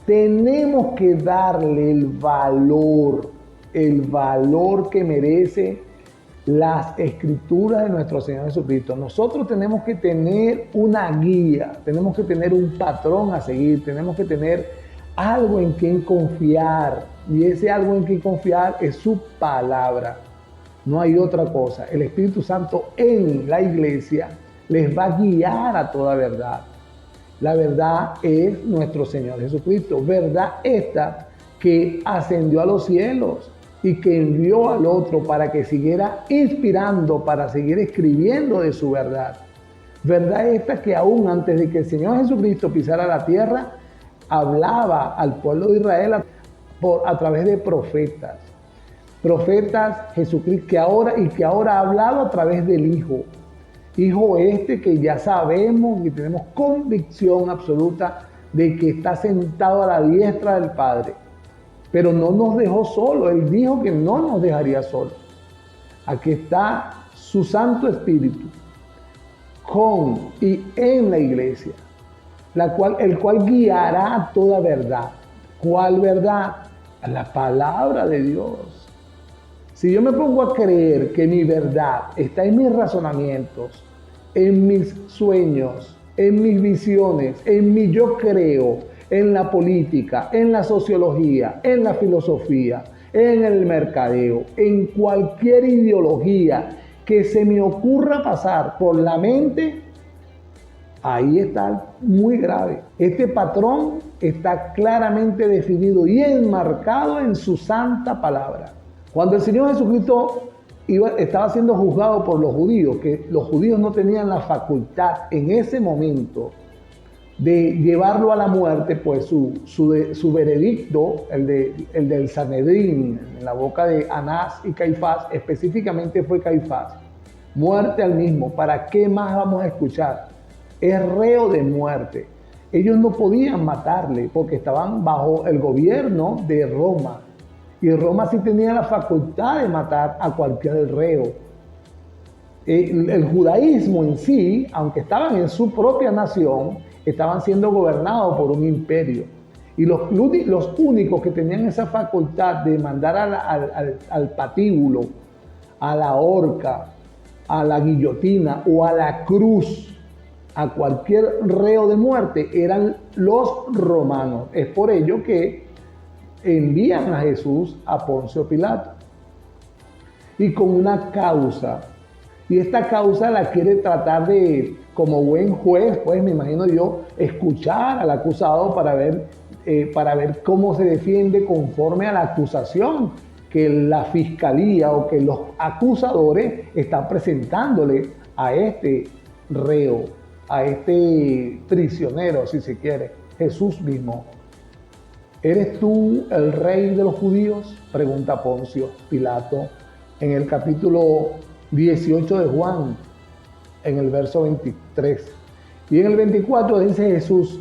Tenemos que darle el valor que merece las escrituras de nuestro Señor Jesucristo. Nosotros tenemos que tener una guía, tenemos que tener un patrón a seguir, tenemos que tener algo en quien confiar. Y ese algo en quien confiar es su palabra. No hay otra cosa. El Espíritu Santo en la iglesia les va a guiar a toda verdad. La verdad es nuestro Señor Jesucristo. Verdad esta que ascendió a los cielos y que envió al otro para que siguiera inspirando, para seguir escribiendo de su verdad. Verdad esta que aún antes de que el Señor Jesucristo pisara la tierra, hablaba al pueblo de Israel a través de profetas. Profetas Jesucristo que ahora ha hablado a través del Hijo. Hijo este que ya sabemos y tenemos convicción absoluta de que está sentado a la diestra del Padre. Pero no nos dejó solo. Él dijo que no nos dejaría solo. Aquí está su Santo Espíritu con y en la iglesia, el cual guiará toda verdad. ¿Cuál verdad? La palabra de Dios. Si yo me pongo a creer que mi verdad está en mis razonamientos, en mis sueños, en mis visiones, en mi yo creo, en la política, en la sociología, en la filosofía, en el mercadeo, en cualquier ideología que se me ocurra pasar por la mente, ahí está muy grave. Este patrón está claramente definido y enmarcado en su santa palabra. Cuando el Señor Jesucristo estaba siendo juzgado por los judíos, que los judíos no tenían la facultad en ese momento de llevarlo a la muerte, pues su veredicto, el del Sanedrín, en la boca de Anás y Caifás, específicamente fue Caifás, muerte al mismo. ¿Para qué más vamos a escuchar? Es reo de muerte. Ellos no podían matarle porque estaban bajo el gobierno de Roma. Y Roma sí tenía la facultad de matar a cualquier reo. El judaísmo en sí, aunque estaban en su propia nación, estaban siendo gobernados por un imperio. Y los únicos que tenían esa facultad de mandar al patíbulo, a la horca, a la guillotina o a la cruz, a cualquier reo de muerte, eran los romanos. Es por ello que envían a Jesús a Poncio Pilato y con una causa, y esta causa la quiere tratar de, como buen juez, pues me imagino yo, escuchar al acusado para ver cómo se defiende conforme a la acusación que la fiscalía o que los acusadores están presentándole a este reo, a este prisionero, si se quiere, Jesús mismo. ¿Eres tú el rey de los judíos?, pregunta Poncio Pilato en el capítulo 18 de Juan, en el verso 23. Y en el 24 dice Jesús: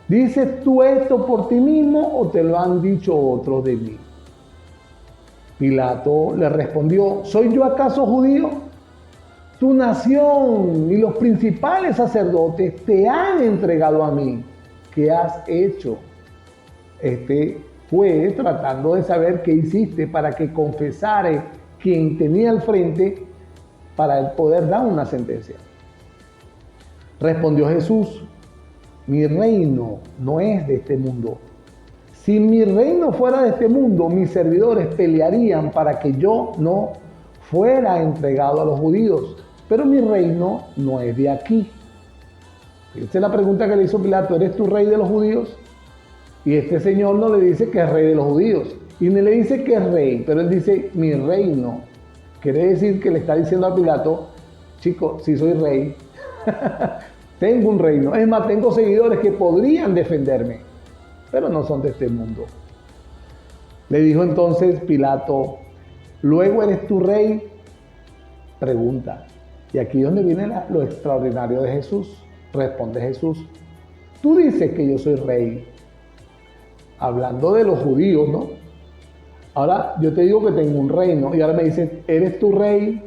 ¿dices tú esto por ti mismo o te lo han dicho otros de mí? Pilato le respondió: ¿soy yo acaso judío? Tu nación y los principales sacerdotes te han entregado a mí. ¿Qué has hecho? Este juez, tratando de saber qué hiciste para que confesare quien tenía al frente para él poder dar una sentencia. Respondió Jesús: mi reino no es de este mundo. Si mi reino fuera de este mundo, mis servidores pelearían para que yo no fuera entregado a los judíos. Pero mi reino no es de aquí. Esta es la pregunta que le hizo Pilato: ¿eres tú rey de los judíos? Y este señor no le dice que es rey de los judíos, y ni le dice que es rey, pero él dice mi reino. Quiere decir que le está diciendo a Pilato: chico, si soy rey, tengo un reino. Es más, tengo seguidores que podrían defenderme, pero no son de este mundo. Le dijo entonces Pilato: ¿luego eres tú rey? Pregunta. Y aquí es donde viene lo extraordinario de Jesús. Responde Jesús: tú dices que yo soy rey. Hablando de los judíos, ¿no? Ahora yo te digo que tengo un reino y ahora me dices: ¿eres tu rey?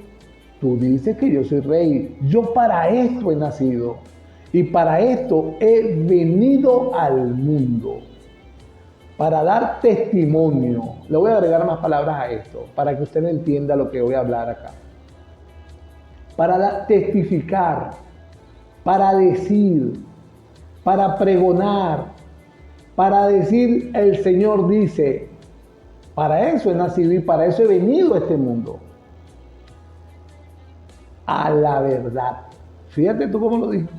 Tú dices que yo soy rey. Yo para esto he nacido y para esto he venido al mundo. para dar testimonio. Le voy a agregar más palabras a esto, para que usted entienda lo que voy a hablar acá. Para testificar, para decir, para pregonar, para decir el Señor dice, para eso he nacido y para eso he venido a este mundo. A la verdad. Fíjate tú cómo lo dice.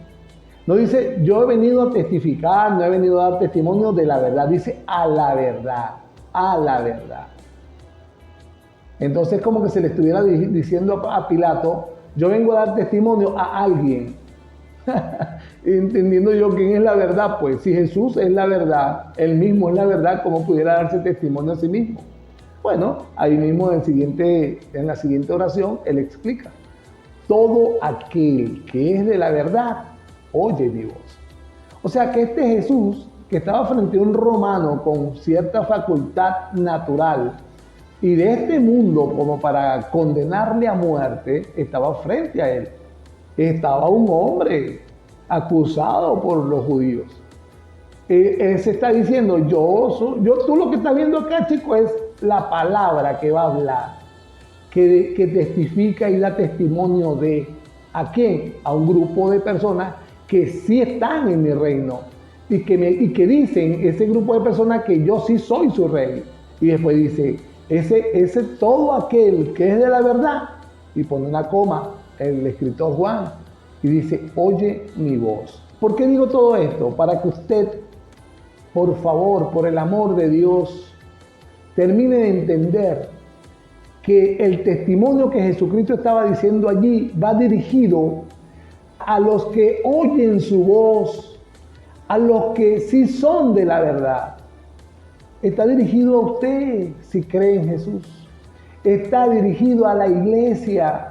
No dice, yo he venido a testificar, no he venido a dar testimonio de la verdad. Dice, a la verdad, a la verdad. Entonces como que se le estuviera diciendo a Pilato, yo vengo a dar testimonio a alguien. Entendiendo yo quién es la verdad, pues si Jesús es la verdad, él mismo es la verdad, ¿cómo pudiera darse testimonio a sí mismo? Bueno, ahí mismo en la siguiente oración, él explica, todo aquel que es de la verdad, oye mi voz. O sea que este Jesús, que estaba frente a un romano con cierta facultad natural y de este mundo como para condenarle a muerte, estaba frente a él. Estaba un hombre acusado por los judíos. Él se está diciendo, tú lo que estás viendo acá, chico, es la palabra que va a hablar, que testifica y da testimonio de ¿a quién? A un grupo de personas que sí están en mi reino y que dicen, ese grupo de personas, que yo sí soy su rey. Y después dice, ese todo aquel que es de la verdad, y pone una coma el escritor Juan, y dice, oye mi voz. ¿Por qué digo todo esto? Para que usted, por favor, por el amor de Dios, termine de entender que el testimonio que Jesucristo estaba diciendo allí va dirigido a los que oyen su voz, a los que sí son de la verdad. Está dirigido a usted si cree en Jesús. Está dirigido a la iglesia,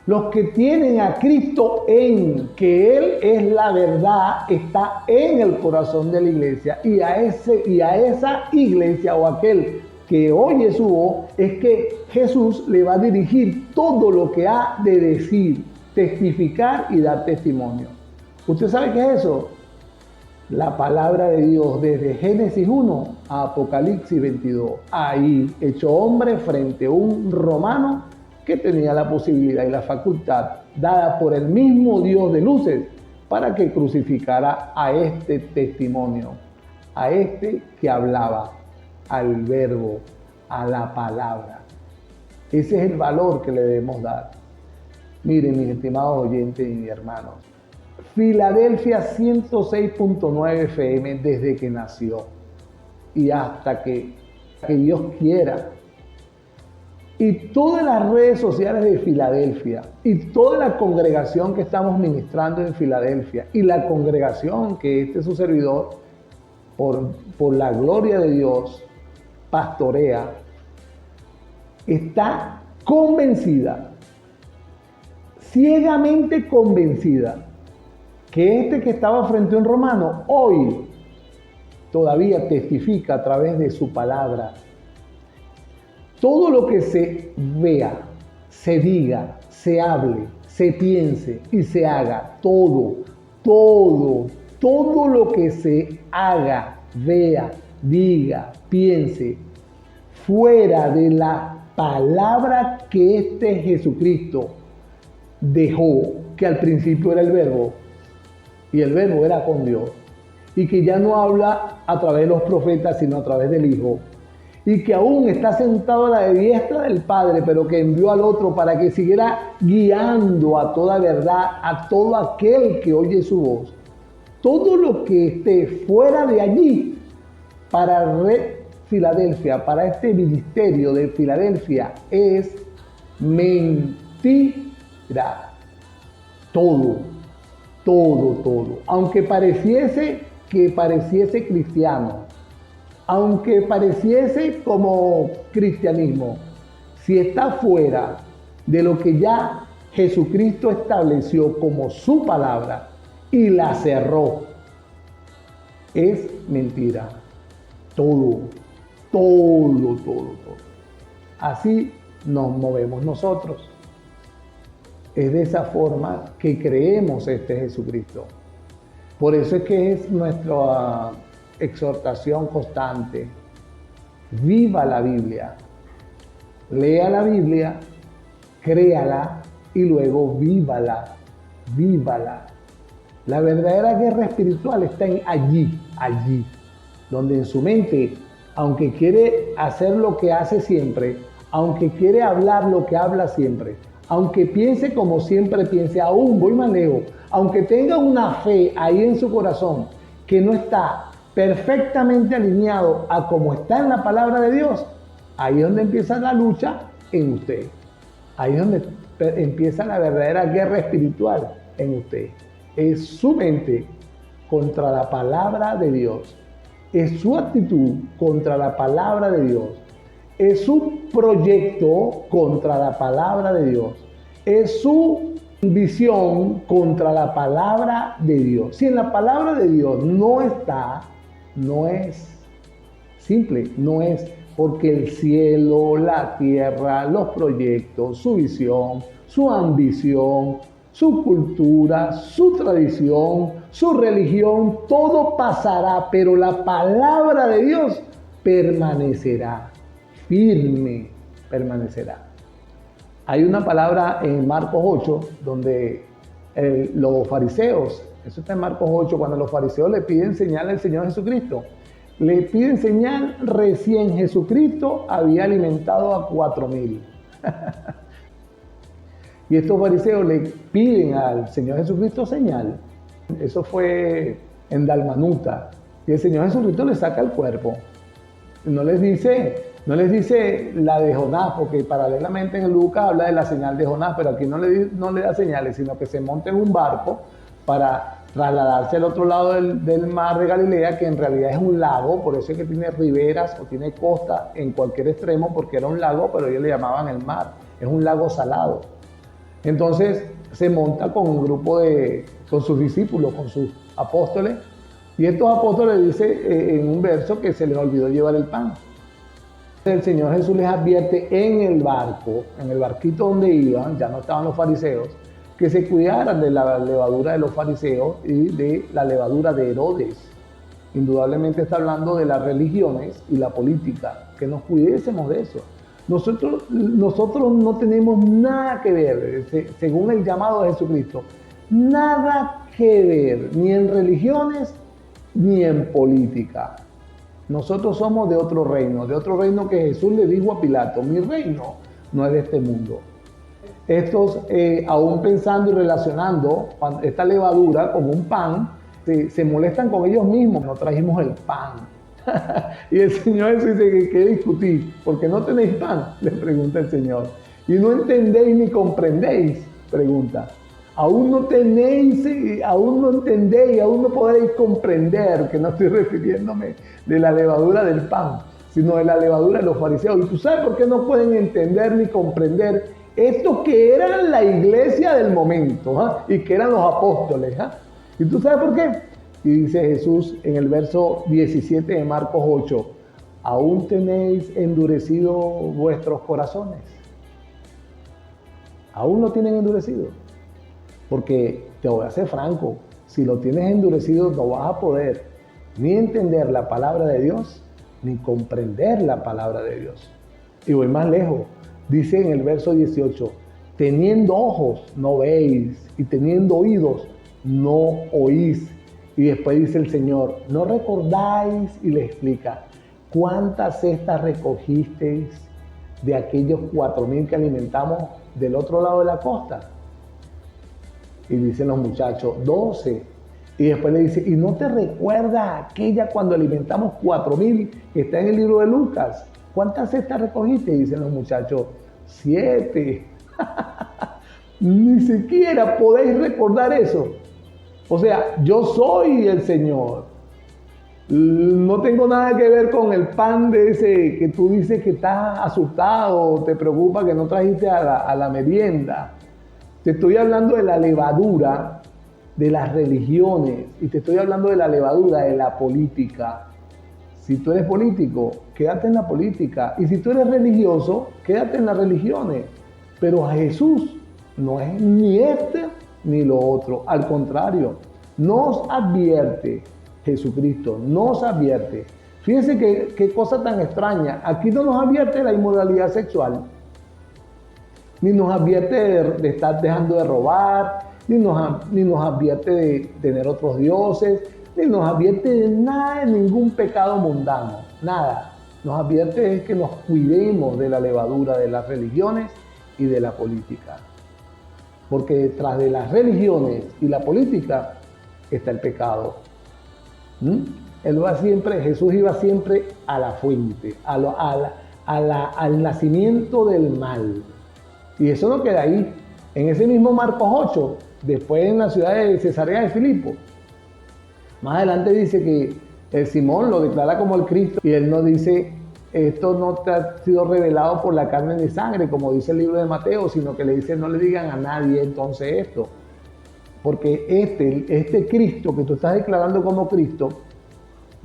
los que tienen a Cristo en, que Él es la verdad, está en el corazón de la iglesia. Y a esa iglesia o aquel que oye su voz, es que Jesús le va a dirigir todo lo que ha de decir, testificar y dar testimonio. ¿Usted sabe qué es eso? La palabra de Dios desde Génesis 1 a Apocalipsis 22. Ahí, hecho hombre frente a un romano que tenía la posibilidad y la facultad dada por el mismo Dios de luces para que crucificara a este testimonio, a este que hablaba, al verbo, a la palabra. Ese es el valor que le debemos dar. Miren, mis estimados oyentes y mis hermanos, Filadelfia 106.9 FM desde que nació y hasta que Dios quiera. Y todas las redes sociales de Filadelfia y toda la congregación que estamos ministrando en Filadelfia y la congregación que este su servidor, por la gloria de Dios, pastorea, está convencida, ciegamente convencida, que este que estaba frente a un romano, hoy todavía testifica a través de su palabra. Todo lo que se vea, se diga, se hable, se piense y se haga, todo lo que se haga, vea, diga, piense, fuera de la palabra que este Jesucristo dejó, que al principio era el verbo, y el verbo era con Dios, y que ya no habla a través de los profetas, sino a través del Hijo, y que aún está sentado a la diestra del Padre, pero que envió al otro para que siguiera guiando a toda verdad, a todo aquel que oye su voz. Todo lo que esté fuera de allí, para Red Filadelfia, para este ministerio de Filadelfia, es mentira. Todo. Aunque pareciese cristiano, aunque pareciese como cristianismo, si está fuera de lo que ya Jesucristo estableció como su palabra y la cerró, es mentira. Todo. Así nos movemos nosotros. Es de esa forma que creemos este Jesucristo. Por eso es que es nuestro exhortación constante. Viva la Biblia. Lea la Biblia, créala y luego vívala. Vívala. La verdadera guerra espiritual está allí, donde en su mente, aunque quiere hacer lo que hace siempre, aunque quiere hablar lo que habla siempre, aunque piense como siempre piense, aún voy más lejos, aunque tenga una fe ahí en su corazón que no está perfectamente alineado a como está en la palabra de Dios, ahí es donde empieza la lucha en usted. Ahí es donde empieza la verdadera guerra espiritual en usted. Es su mente contra la palabra de Dios. Es su actitud contra la palabra de Dios. Es su proyecto contra la palabra de Dios. Es su visión contra la palabra de Dios. Si en la palabra de Dios no está, no es simple, no es porque el cielo, la tierra, los proyectos, su visión, su ambición, su cultura, su tradición, su religión, todo pasará, pero la palabra de Dios permanecerá, firme permanecerá. Hay una palabra en Marcos 8 donde los fariseos, eso está en Marcos 8, cuando los fariseos le piden señal al Señor Jesucristo. Le piden señal, recién Jesucristo había alimentado a 4,000. Y estos fariseos le piden al Señor Jesucristo señal. Eso fue en Dalmanuta. Y el Señor Jesucristo le saca el cuerpo. No les dice la de Jonás, porque paralelamente en Lucas habla de la señal de Jonás, pero aquí no le da señales, sino que se monta en un barco para trasladarse al otro lado del mar de Galilea, que en realidad es un lago, por eso es que tiene riberas o tiene costa en cualquier extremo, porque era un lago, pero ellos le llamaban el mar, es un lago salado. Entonces se monta con un grupo con sus discípulos, con sus apóstoles, y estos apóstoles dice en un verso que se les olvidó llevar el pan. El Señor Jesús les advierte en el barquito donde iban, ya no estaban los fariseos, que se cuidaran de la levadura de los fariseos y de la levadura de Herodes. Indudablemente está hablando de las religiones y la política, que nos cuidésemos de eso. Nosotros no tenemos nada que ver, según el llamado de Jesucristo, nada que ver, ni en religiones, ni en política. Nosotros somos de otro reino que Jesús le dijo a Pilato, mi reino no es de este mundo. Estos, aún pensando y relacionando esta levadura como un pan, se molestan con ellos mismos. No trajimos el pan. Y el Señor Jesús dice, ¿qué discutís? ¿Por qué no tenéis pan? Le pregunta el Señor. Y no entendéis ni comprendéis, pregunta. Aún no entendéis, aún no podréis comprender, que no estoy refiriéndome de la levadura del pan, sino de la levadura de los fariseos. ¿Y tú sabes por qué no pueden entender ni comprender esto que era la iglesia del momento, y que eran los apóstoles? ¿Y tú sabes por qué? Y dice Jesús en el verso 17 de Marcos 8, ¿aún tenéis endurecidos vuestros corazones? ¿Aún lo tienen endurecido? Porque te voy a ser franco, si lo tienes endurecido no vas a poder ni entender la palabra de Dios, ni comprender la palabra de Dios. Y voy más lejos, dice en el verso 18, teniendo ojos no veis, y teniendo oídos no oís. Y después dice el Señor, ¿no recordáis? Y le explica, ¿cuántas cestas recogisteis de aquellos 4,000 que alimentamos del otro lado de la costa? Y dicen los muchachos, 12. Y después le dice, ¿y no te recuerdas aquella cuando alimentamos 4,000 que está en el libro de Lucas? ¿Cuántas cestas recogiste? Y dicen los muchachos, 7. Ni siquiera podéis recordar eso. O sea, yo soy el Señor. No tengo nada que ver con el pan de ese que tú dices que estás asustado, te preocupa que no trajiste a la merienda. Te estoy hablando de la levadura de las religiones y te estoy hablando de la levadura de la política. Si tú eres político, quédate en la política. Y si tú eres religioso, quédate en las religiones. Pero a Jesús no es ni este ni lo otro. Al contrario, nos advierte Jesucristo nos advierte. Fíjense qué cosa tan extraña. Aquí no nos advierte la inmoralidad sexual, ni nos advierte de estar dejando de robar, ni nos advierte de tener otros dioses, ni nos advierte de nada, de ningún pecado mundano, nada. Nos advierte es que nos cuidemos de la levadura de las religiones y de la política. Porque detrás de las religiones y la política está el pecado. Jesús iba siempre a la fuente, al nacimiento del mal. Y eso no queda ahí. En ese mismo Marcos 8, después en la ciudad de Cesarea de Filipo, más adelante dice que el Simón lo declara como el Cristo y él no dice, esto no te ha sido revelado por la carne ni sangre, como dice el libro de Mateo, sino que le dice, no le digan a nadie entonces esto. Porque este Cristo que tú estás declarando como Cristo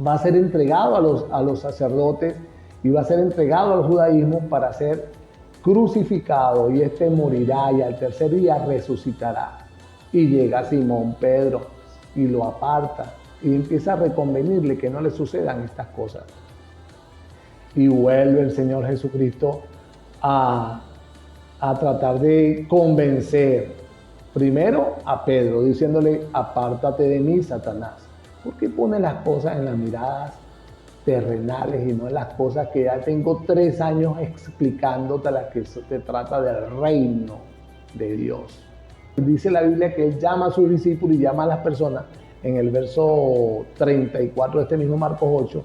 va a ser entregado a los sacerdotes y va a ser entregado al judaísmo para ser crucificado, y este morirá y al tercer día resucitará. Y llega Simón Pedro y lo aparta y empieza a reconvenirle que no le sucedan estas cosas. Y vuelve el Señor Jesucristo a tratar de convencer primero a Pedro, diciéndole, apártate de mí, Satanás. ¿Por qué pone las cosas en las miradas terrenales y no en las cosas que ya tengo 3 años explicándote, las que se trata del reino de Dios? Dice la Biblia que Él llama a sus discípulos y llama a las personas en el verso 34 de este mismo Marcos 8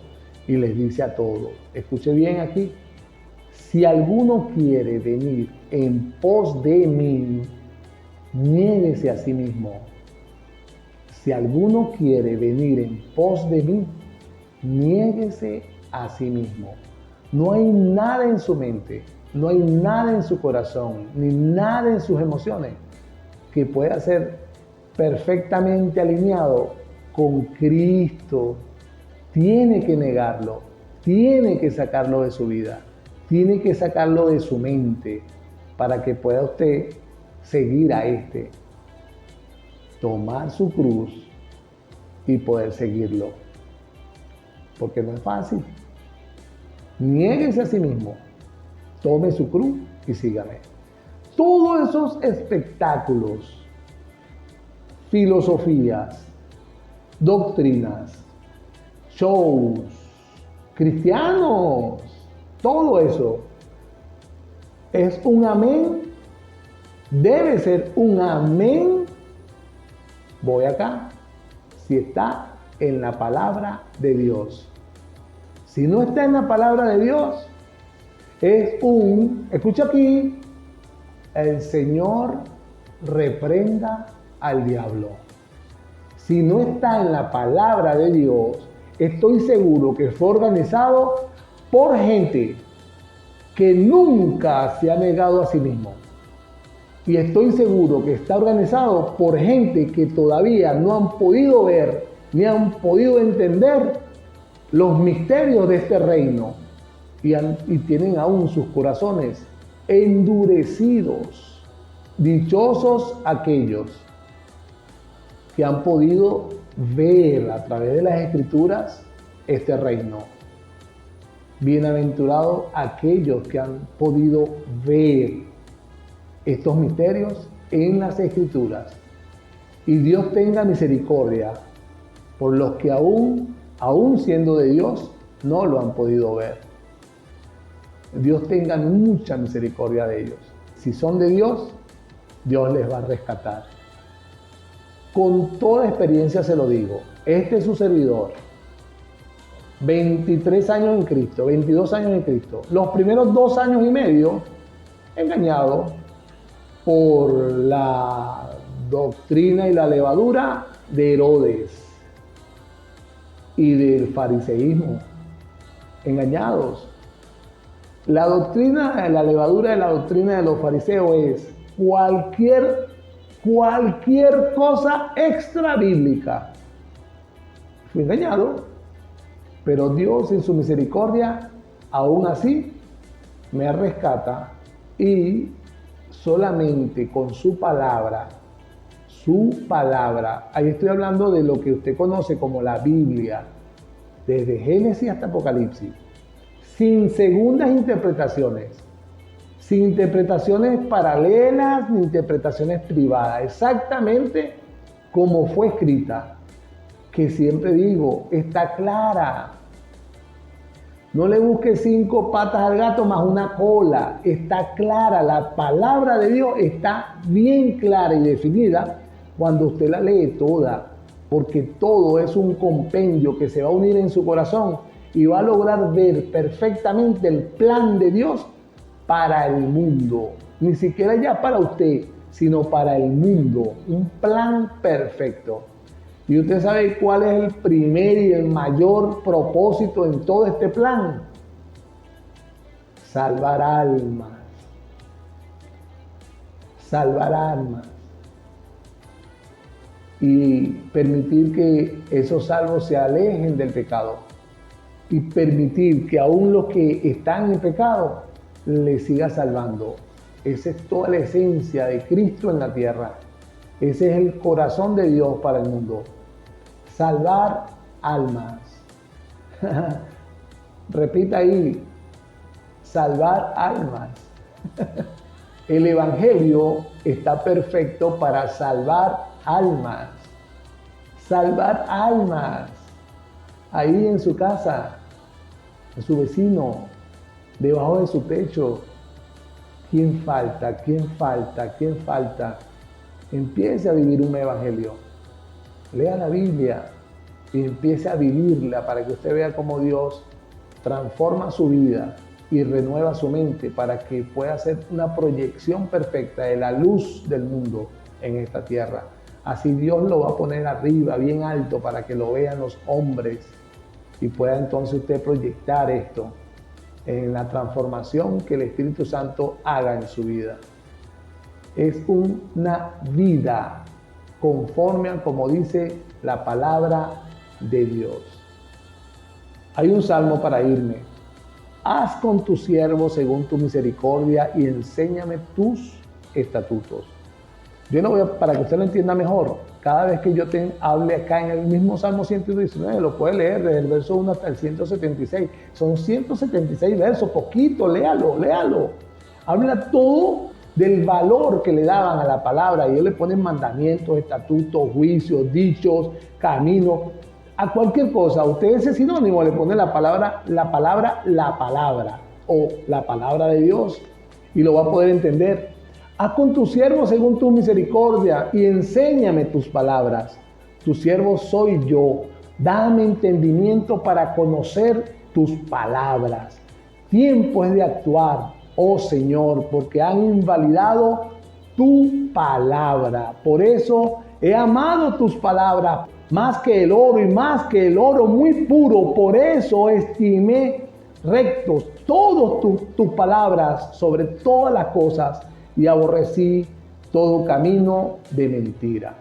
y les dice a todos, escuche bien aquí, si alguno quiere venir en pos de mí, niéguese a sí mismo. Si alguno quiere venir en pos de mí, niéguese a sí mismo. No hay nada en su mente, no hay nada en su corazón, ni nada en sus emociones que pueda ser perfectamente alineado con Cristo. Tiene que negarlo, tiene que sacarlo de su vida, tiene que sacarlo de su mente para que pueda usted seguir a tomar su cruz y poder seguirlo. Porque no es fácil. Niéguese a sí mismo, tome su cruz y sígame. Todos esos espectáculos, filosofías, doctrinas, shows, cristianos, todo eso es un amén, debe ser un amén. Voy acá, si está en la palabra de Dios. Si no está en la palabra de Dios, escucha aquí, el Señor reprenda al diablo. Si no está en la palabra de Dios, estoy seguro que fue organizado por gente que nunca se ha negado a sí mismo. Y estoy seguro que está organizado por gente que todavía no han podido ver ni han podido entender los misterios de este reino y tienen aún sus corazones endurecidos. Dichosos aquellos que han podido ver a través de las Escrituras este reino. Bienaventurados aquellos que han podido ver estos misterios en las Escrituras. Y Dios tenga misericordia por los que aún siendo de Dios, no lo han podido ver. Dios tenga mucha misericordia de ellos. Si son de Dios, Dios les va a rescatar. Con toda experiencia se lo digo, este es su servidor, 23 años en Cristo, 22 años en Cristo, los primeros 2 años y medio engañado por la doctrina y la levadura de Herodes y del fariseísmo, engañados. La doctrina, la levadura de la doctrina de los fariseos es cualquier cosa extra bíblica. Fui engañado, pero Dios en su misericordia aún así me rescata y solamente con su palabra, su palabra. Ahí estoy hablando de lo que usted conoce como la Biblia, desde Génesis hasta Apocalipsis, sin segundas interpretaciones, sin interpretaciones paralelas ni interpretaciones privadas, exactamente como fue escrita, que siempre digo, está clara. No le busque 5 patas al gato más una cola, está clara, la palabra de Dios está bien clara y definida cuando usted la lee toda, porque todo es un compendio que se va a unir en su corazón y va a lograr ver perfectamente el plan de Dios para el mundo. Ni siquiera ya para usted, sino para el mundo. Un plan perfecto. Y usted sabe cuál es el primer y el mayor propósito en todo este plan. Salvar almas. Salvar almas. Y permitir que esos salvos se alejen del pecado. Y permitir que aún los que están en pecado les siga salvando. Esa es toda la esencia de Cristo en la tierra. Ese es el corazón de Dios para el mundo. Salvar almas. Repita ahí, salvar almas. El Evangelio está perfecto para salvar almas. Salvar almas. Ahí en su casa, en su vecino, debajo de su techo. ¿Quién falta? ¿Quién falta? ¿Quién falta? Empiece a vivir un evangelio. Lea la Biblia y empiece a vivirla para que usted vea cómo Dios transforma su vida y renueva su mente para que pueda ser una proyección perfecta de la luz del mundo en esta tierra. Así Dios lo va a poner arriba, bien alto, para que lo vean los hombres y pueda entonces usted proyectar esto en la transformación que el Espíritu Santo haga en su vida. Es una vida conforme a como dice la palabra de Dios. Hay un salmo para irme. Haz con tu siervo según tu misericordia y enséñame tus estatutos. Yo no voy a, para que usted lo entienda mejor, cada vez que yo te hable acá en el mismo Salmo 119, lo puede leer desde el verso 1 hasta el 176. Son 176 versos, poquito, léalo. Habla todo del valor que le daban a la palabra y ellos le ponen mandamientos, estatutos, juicios, dichos, caminos, a cualquier cosa. Usted ese sinónimo le pone la palabra o la palabra de Dios y lo va a poder entender. Haz con tu siervo según tu misericordia y enséñame tus palabras. Tu siervo soy yo. Dame entendimiento para conocer tus palabras. Tiempo es de actuar, oh Señor, porque han invalidado tu palabra. Por eso he amado tus palabras más que el oro y más que el oro muy puro. Por eso estimé rectos todas tus palabras sobre todas las cosas y aborrecí todo camino de mentira.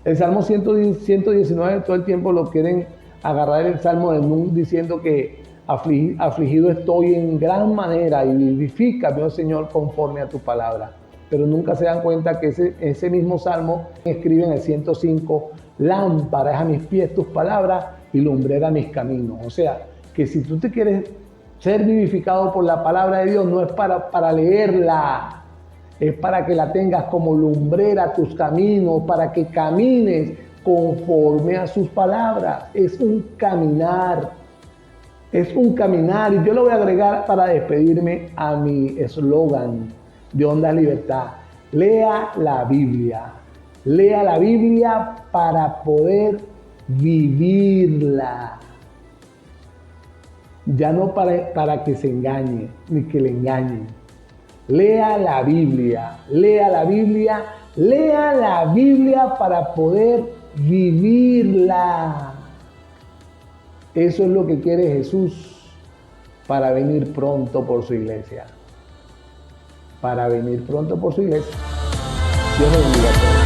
El Salmo 119 todo el tiempo lo quieren agarrar el Salmo de Nun diciendo que afligido estoy en gran manera y vivifícame, oh Señor, conforme a tu palabra. Pero nunca se dan cuenta que ese mismo Salmo escribe en el 105, lámpara es a mis pies tus palabras y lumbrera a mis caminos. O sea, que si tú te quieres ser vivificado por la palabra de Dios, no es para leerla, es para que la tengas como lumbrera a tus caminos, para que camines conforme a sus palabras. Es un caminar. Es un caminar. Y yo lo voy a agregar para despedirme a mi eslogan de Onda Libertad. Lea la Biblia. Lea la Biblia para poder vivirla. Ya no para que se engañe, ni que le engañen. Lea la Biblia, lea la Biblia, lea la Biblia para poder vivirla. Eso es lo que quiere Jesús para venir pronto por su iglesia. Para venir pronto por su iglesia. Dios bendiga a todos.